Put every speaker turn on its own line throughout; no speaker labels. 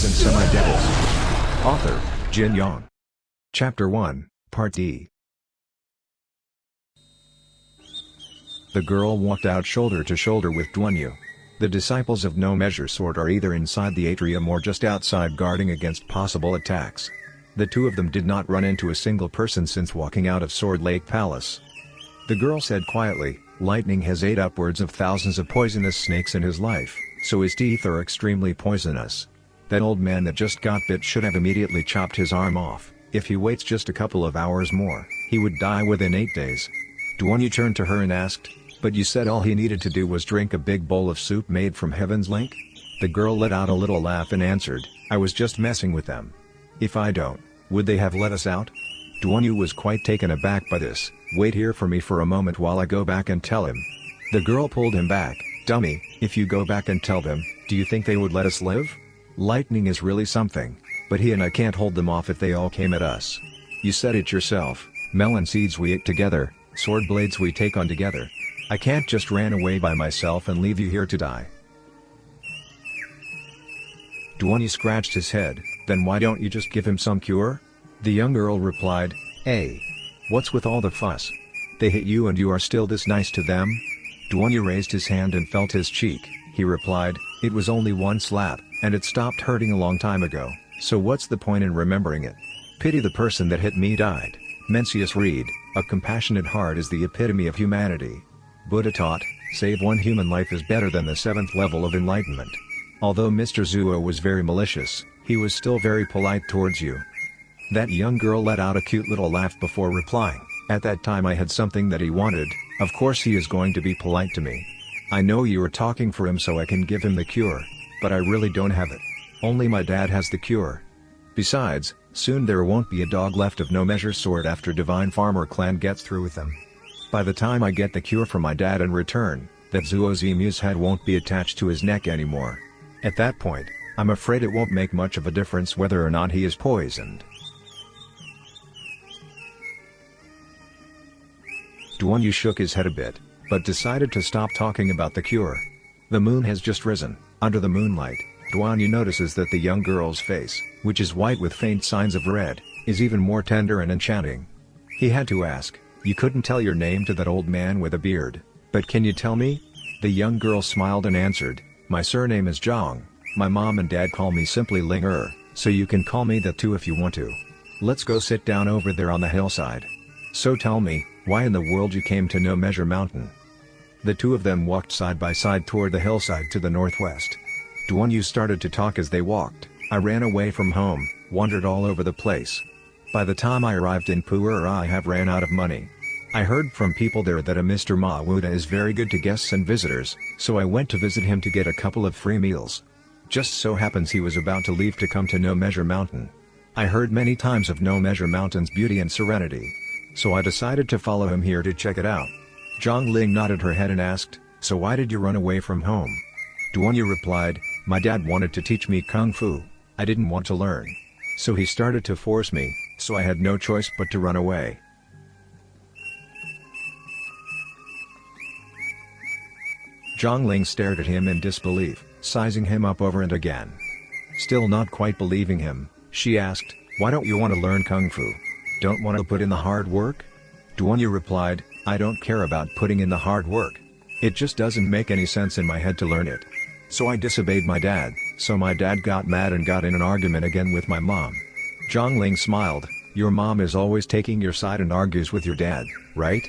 Demons and Semi-Devils. Author, Jin Yong. Chapter 1, Part D. The girl walked out shoulder to shoulder with Duanyu. The disciples of No Measure Sword are either inside the atrium or just outside guarding against possible attacks. The two of them did not run into a single person since walking out of Sword Lake Palace. The girl said quietly, "Lightning has ate upwards of thousands of poisonous snakes in his life, so his teeth are extremely poisonous. That old man that just got bit should have immediately chopped his arm off. If he waits just a couple of hours more, he would die within 8 days." Duanyu turned to her and asked, "But you said all he needed to do was drink a big bowl of soup made from Heaven's Link?" The girl let out a little laugh and answered, "I was just messing with them. If I don't, would they have let us out?" Duanyu was quite taken aback by this. "Wait here for me for a moment while I go back and tell him." The girl pulled him back. "Dummy, if you go back and tell them, do you think they would let us live? Lightning is really something, but he and I can't hold them off if they all came at us. You said it yourself, melon seeds we eat together, sword blades we take on together. I can't just run away by myself and leave you here to die." Duanyu scratched his head. "Then why don't you just give him some cure?" The young girl replied, "Hey, what's with all the fuss? They hit you and you are still this nice to them?" Duanyu raised his hand and felt his cheek. He replied, "It was only one slap, and it stopped hurting a long time ago, so what's the point in remembering it? Pity the person that hit me died." Mencius read, "A compassionate heart is the epitome of humanity. Buddha taught, save one human life is better than the 7th level of enlightenment." Although Mr. Zuo was very malicious, he was still very polite towards you. That young girl let out a cute little laugh before replying, "At that time I had something that he wanted, of course he is going to be polite to me. I know you are talking for him so I can give him the cure, but I really don't have it. Only my dad has the cure. Besides, soon there won't be a dog left of No Measure Sword after Divine Farmer clan gets through with them. By the time I get the cure from my dad and return, that Zuo's emu's head won't be attached to his neck anymore. At that point, I'm afraid it won't make much of a difference whether or not he is poisoned." Duanyu shook his head a bit, but decided to stop talking about the cure. The moon has just risen. Under the moonlight, Duanyu notices that the young girl's face, which is white with faint signs of red, is even more tender and enchanting. He had to ask, "You couldn't tell your name to that old man with a beard, but can you tell me?" The young girl smiled and answered, "My surname is Zhang. My mom and dad call me simply Ling so you can call me that too if you want to. Let's go sit down over there on the hillside. So tell me, why in the world you came to No Measure Mountain?" The two of them walked side by side toward the hillside to the northwest. Duanyu started to talk as they walked. "I ran away from home, wandered all over the place. By the time I arrived in Pu'er I have ran out of money. I heard from people there that a Mr. Ma Wuda is very good to guests and visitors, so I went to visit him to get a couple of free meals. Just so happens he was about to leave to come to No Measure Mountain. I heard many times of No Measure Mountain's beauty and serenity, so I decided to follow him here to check it out." Zhang Ling nodded her head and asked, "So why did you run away from home?" Duanyu replied, "My dad wanted to teach me Kung Fu. I didn't want to learn. So he started to force me, so I had no choice but to run away." Zhang Ling stared at him in disbelief, sizing him up over and again. Still not quite believing him, she asked, "Why don't you want to learn Kung Fu? Don't want to put in the hard work?" Duanyu replied, "I don't care about putting in the hard work. It just doesn't make any sense in my head to learn it. So I disobeyed my dad, so my dad got mad and got in an argument again with my mom." Zhang Ling smiled, "Your mom is always taking your side and argues with your dad, right?"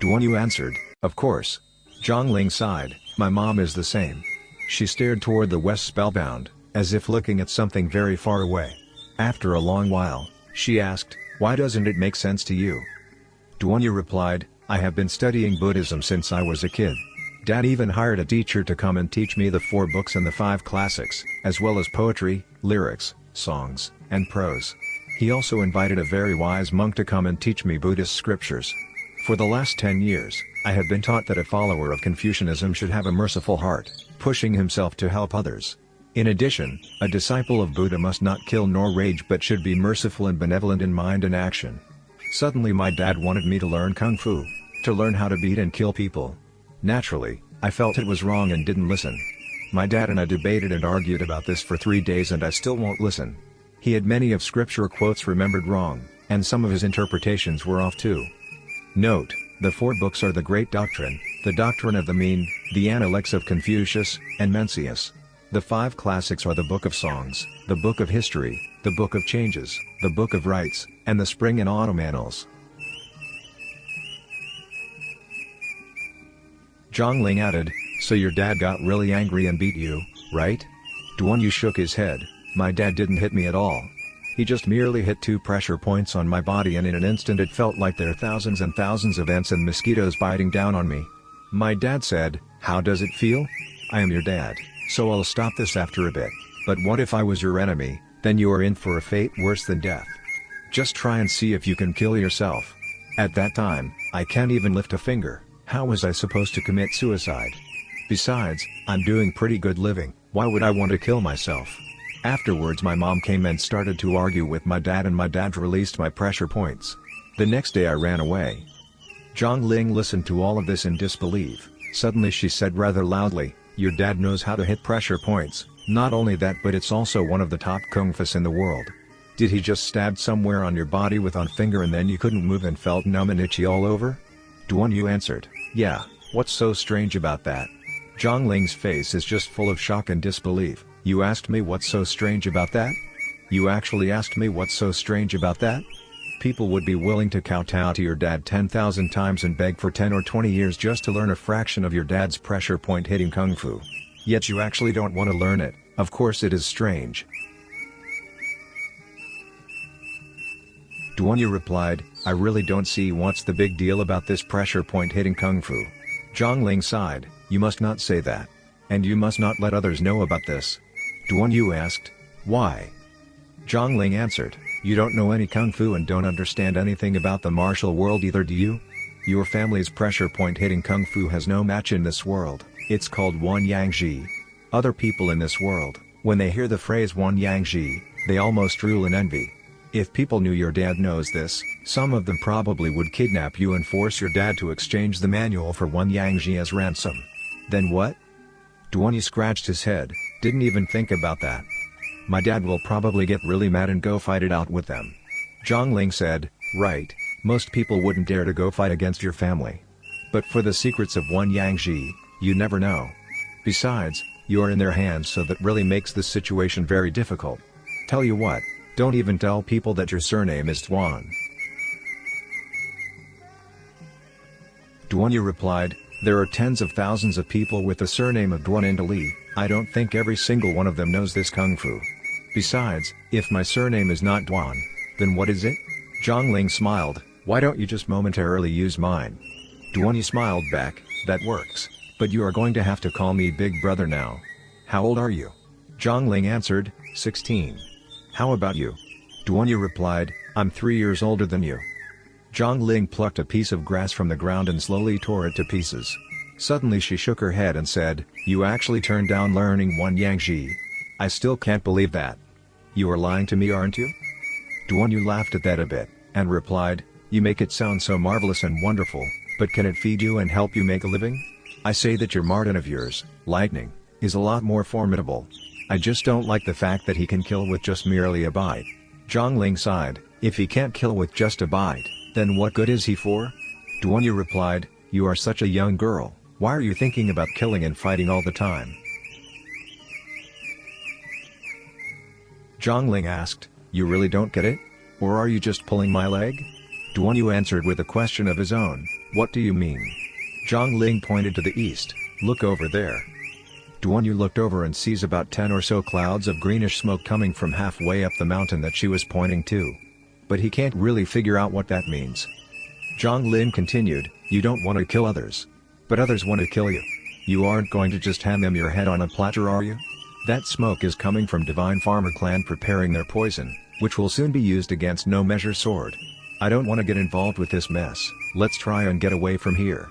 Duanyu answered, "Of course." Zhang Ling sighed, "My mom is the same." She stared toward the west spellbound, as if looking at something very far away. After a long while, she asked, "Why doesn't it make sense to you?" Duanyu replied, "I have been studying Buddhism since I was a kid. Dad even hired a teacher to come and teach me the 4 books and the 5 classics, as well as poetry, lyrics, songs, and prose. He also invited a very wise monk to come and teach me Buddhist scriptures. For the last 10 years, I have been taught that a follower of Confucianism should have a merciful heart, pushing himself to help others. In addition, a disciple of Buddha must not kill nor rage but should be merciful and benevolent in mind and action. Suddenly my dad wanted me to learn Kung Fu, to learn how to beat and kill people. Naturally, I felt it was wrong and didn't listen. My dad and I debated and argued about this for 3 days and I still won't listen. He had many of scripture quotes remembered wrong, and some of his interpretations were off too. Note, the 4 books are the Great Doctrine, the Doctrine of the Mean, the Analects of Confucius, and Mencius. The 5 classics are the Book of Songs, the Book of History, the Book of Changes, the Book of Rites, and the Spring and Autumn Annals. Zhongling added, "So your dad got really angry and beat you, right?" Duan Yu shook his head. "My dad didn't hit me at all. He just merely hit 2 pressure points on my body and in an instant it felt like there are thousands and thousands of ants and mosquitoes biting down on me." My dad said, "How does it feel? I am your dad, so I'll stop this after a bit. But what if I was your enemy? Then you are in for a fate worse than death. Just try and see if you can kill yourself. At that time, I can't even lift a finger. How was I supposed to commit suicide? Besides, I'm doing pretty good living, why would I want to kill myself?" Afterwards my mom came and started to argue with my dad and my dad released my pressure points. The next day I ran away. Zhongling listened to all of this in disbelief. Suddenly she said rather loudly, "Your dad knows how to hit pressure points, not only that but it's also one of the top kung fus in the world. Did he just stab somewhere on your body with one finger and then you couldn't move and felt numb and itchy all over?" Duan Yu answered, "Yeah, what's so strange about that?" Zhongling's face is just full of shock and disbelief. "You asked me what's so strange about that? You actually asked me what's so strange about that? People would be willing to kowtow to your dad 10,000 times and beg for 10 or 20 years just to learn a fraction of your dad's pressure point hitting kung fu. Yet you actually don't want to learn it. Of course it is strange." Duan Yu replied, "I really don't see what's the big deal about this pressure point hitting kung fu." Zhongling sighed, "You must not say that. And you must not let others know about this." Duan Yu asked, "Why?" Zhongling answered, "You don't know any kung fu and don't understand anything about the martial world either, do you? Your family's pressure point hitting kung fu has no match in this world. It's called Wan Yang Ji. Other people in this world, when they hear the phrase Wan Yang Ji, they almost drool in envy. If people knew your dad knows this, some of them probably would kidnap you and force your dad to exchange the manual for Wan Yang Ji as ransom. Then what?" Duan Yu scratched his head, "Didn't even think about that. My dad will probably get really mad and go fight it out with them." Zhongling said, "Right, most people wouldn't dare to go fight against your family. But for the secrets of Wan Yang Ji, you never know. Besides, you are in their hands, so that really makes the situation very difficult. Tell you what, don't even tell people that your surname is Duan." Duan Yu replied, "There are tens of thousands of people with the surname of Duan in Delhi. I don't think every single one of them knows this kung fu. Besides, if my surname is not Duan, then what is it?" Zhongling smiled, "Why don't you just momentarily use mine?" Duan Yu smiled back, "That works, but you are going to have to call me Big Brother now. How old are you?" Zhongling answered, 16. "How about you?" Duan Yu replied, "I'm 3 years older than you." Zhongling plucked a piece of grass from the ground and slowly tore it to pieces. Suddenly she shook her head and said, "You actually turned down learning Wan Yang Ji. I still can't believe that. You are lying to me, aren't you?" Duan Yu laughed at that a bit, and replied, "You make it sound so marvelous and wonderful, but can it feed you and help you make a living? I say that your Martin of yours, Lightning, is a lot more formidable. I just don't like the fact that he can kill with just merely a bite." Zhongling sighed, "If he can't kill with just a bite, then what good is he for?" Duan Yu replied, "You are such a young girl, why are you thinking about killing and fighting all the time?" Zhongling asked, "You really don't get it? Or are you just pulling my leg?" Duan Yu answered with a question of his own, "What do you mean?" Zhongling pointed to the east, "Look over there." Duan Yu looked over and sees about 10 or so clouds of greenish smoke coming from halfway up the mountain that she was pointing to. But he can't really figure out what that means. Zhongling continued, "You don't want to kill others. But others want to kill you. You aren't going to just hand them your head on a platter, are you? That smoke is coming from Divine Farmer clan preparing their poison, which will soon be used against No Measure Sword. I don't want to get involved with this mess, let's try and get away from here."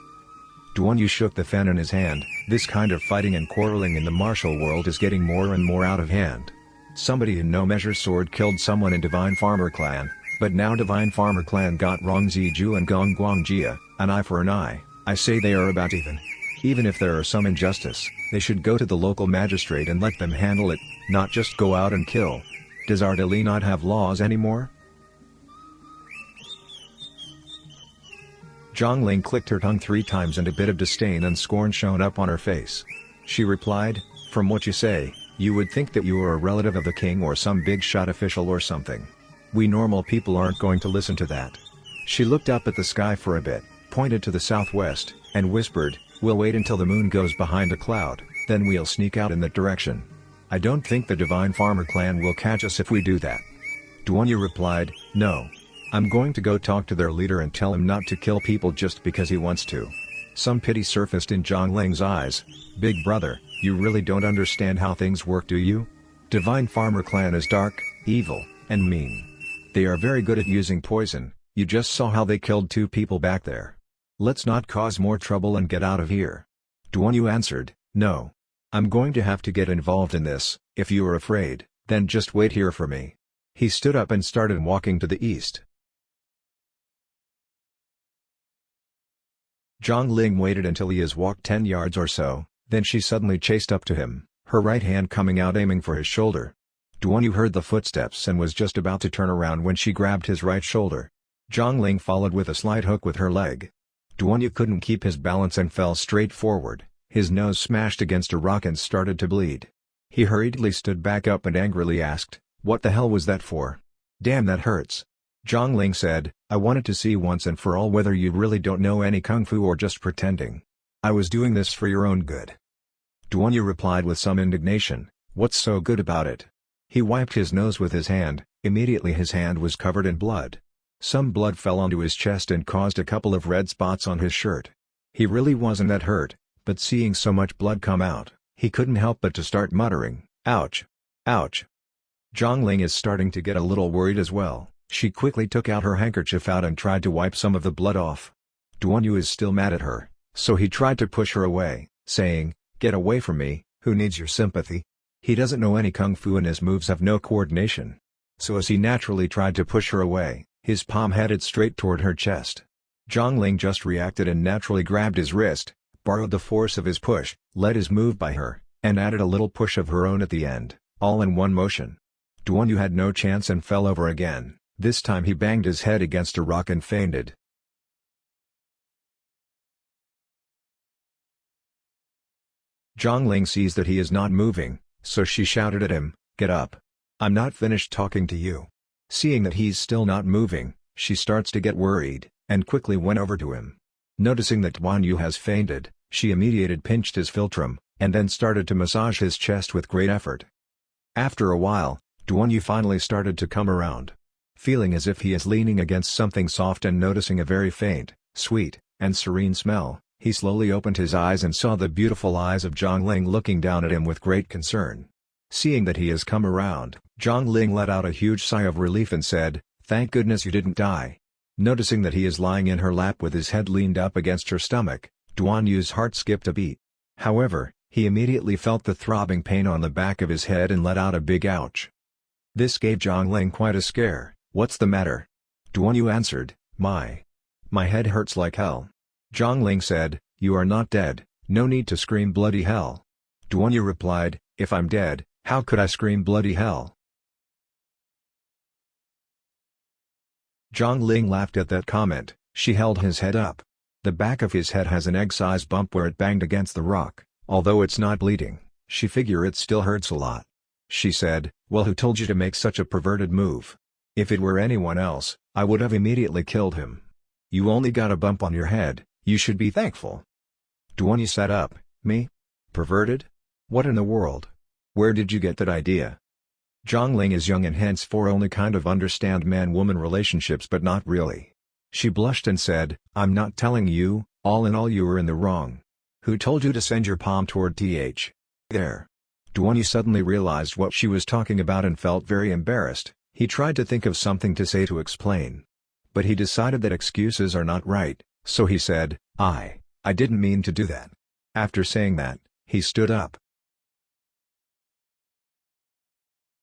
Duan Yu shook the fan in his hand. This kind of fighting and quarreling in the martial world is getting more and more out of hand. Somebody in No Measure Sword killed someone in Divine Farmer clan, but now Divine Farmer clan got Rong Ziju and Gong Guangjia, an eye for an eye. I say they are about even. Even if there are some injustice, they should go to the local magistrate and let them handle it, not just go out and kill. Does Ardali not have laws anymore? Zhongling clicked her tongue 3 times and a bit of disdain and scorn shone up on her face. She replied, "From what you say, you would think that you are a relative of the king or some big-shot official or something. We normal people aren't going to listen to that." She looked up at the sky for a bit, pointed to the southwest, and whispered, "We'll wait until the moon goes behind a cloud, then we'll sneak out in that direction. I don't think the Divine Farmer clan will catch us if we do that." Duanyu replied, "No. I'm going to go talk to their leader and tell him not to kill people just because he wants to." Some pity surfaced in Zhongling's eyes. "Big brother, you really don't understand how things work, do you? Divine Farmer clan is dark, evil, and mean. They are very good at using poison. You just saw how they killed 2 people back there. Let's not cause more trouble and get out of here." Duanyu answered, "No. I'm going to have to get involved in this. If you are afraid, then just wait here for me." He stood up and started walking to the east. Zhongling waited until he has walked 10 yards or so, then she suddenly chased up to him, her right hand coming out aiming for his shoulder. Duanyu heard the footsteps and was just about to turn around when she grabbed his right shoulder. Zhongling followed with a slight hook with her leg. Duanyu couldn't keep his balance and fell straight forward, his nose smashed against a rock and started to bleed. He hurriedly stood back up and angrily asked, "What the hell was that for? Damn, that hurts." Zhongling said, "I wanted to see once and for all whether you really don't know any kung fu or just pretending. I was doing this for your own good." Duanyu replied with some indignation, "What's so good about it?" He wiped his nose with his hand. Immediately his hand was covered in blood. Some blood fell onto his chest and caused a couple of red spots on his shirt. He really wasn't that hurt, but seeing so much blood come out, he couldn't help but to start muttering, "Ouch! Ouch!" Zhongling is starting to get a little worried as well. She quickly took out her handkerchief and tried to wipe some of the blood off. Duanyu is still mad at her, so he tried to push her away, saying, "Get away from me, who needs your sympathy?" He doesn't know any kung fu and his moves have no coordination. So as he naturally tried to push her away, his palm headed straight toward her chest. Zhongling just reacted and naturally grabbed his wrist, borrowed the force of his push, led his move by her, and added a little push of her own at the end, all in one motion. Duanyu had no chance and fell over again. This time he banged his head against a rock and fainted. Zhongling sees that he is not moving, so she shouted at him, "Get up. I'm not finished talking to you." Seeing that he's still not moving, she starts to get worried, and quickly went over to him. Noticing that Duanyu has fainted, she immediately pinched his philtrum, and then started to massage his chest with great effort. After a while, Duanyu finally started to come around. Feeling as if he is leaning against something soft and noticing a very faint, sweet, and serene smell, he slowly opened his eyes and saw the beautiful eyes of Zhongling looking down at him with great concern. Seeing that he has come around, Zhongling let out a huge sigh of relief and said, "Thank goodness you didn't die." Noticing that he is lying in her lap with his head leaned up against her stomach, Duanyu's heart skipped a beat. However, he immediately felt the throbbing pain on the back of his head and let out a big ouch. This gave Zhongling quite a scare. "What's the matter?" Duanyu answered, My head hurts like hell." Zhongling said, "You are not dead, no need to scream bloody hell." Duanyu replied, "If I'm dead, how could I scream bloody hell?" Zhongling laughed at that comment. She held his head up. The back of his head has an egg-sized bump where it banged against the rock. Although it's not bleeding, she figure it still hurts a lot. She said, "Well, who told you to make such a perverted move? If it were anyone else, I would have immediately killed him. You only got a bump on your head, you should be thankful." Duanyu sat up. "Me? Perverted? What in the world? Where did you get that idea?" Zhongling is young and henceforth only kind of understand man-woman relationships but not really. She blushed and said, "I'm not telling you, all in all you were in the wrong. Who told you to send your palm toward there?" Duanyu suddenly realized what she was talking about and felt very embarrassed. He tried to think of something to say to explain. But he decided that excuses are not right, so he said, I didn't mean to do that." After saying that, he stood up.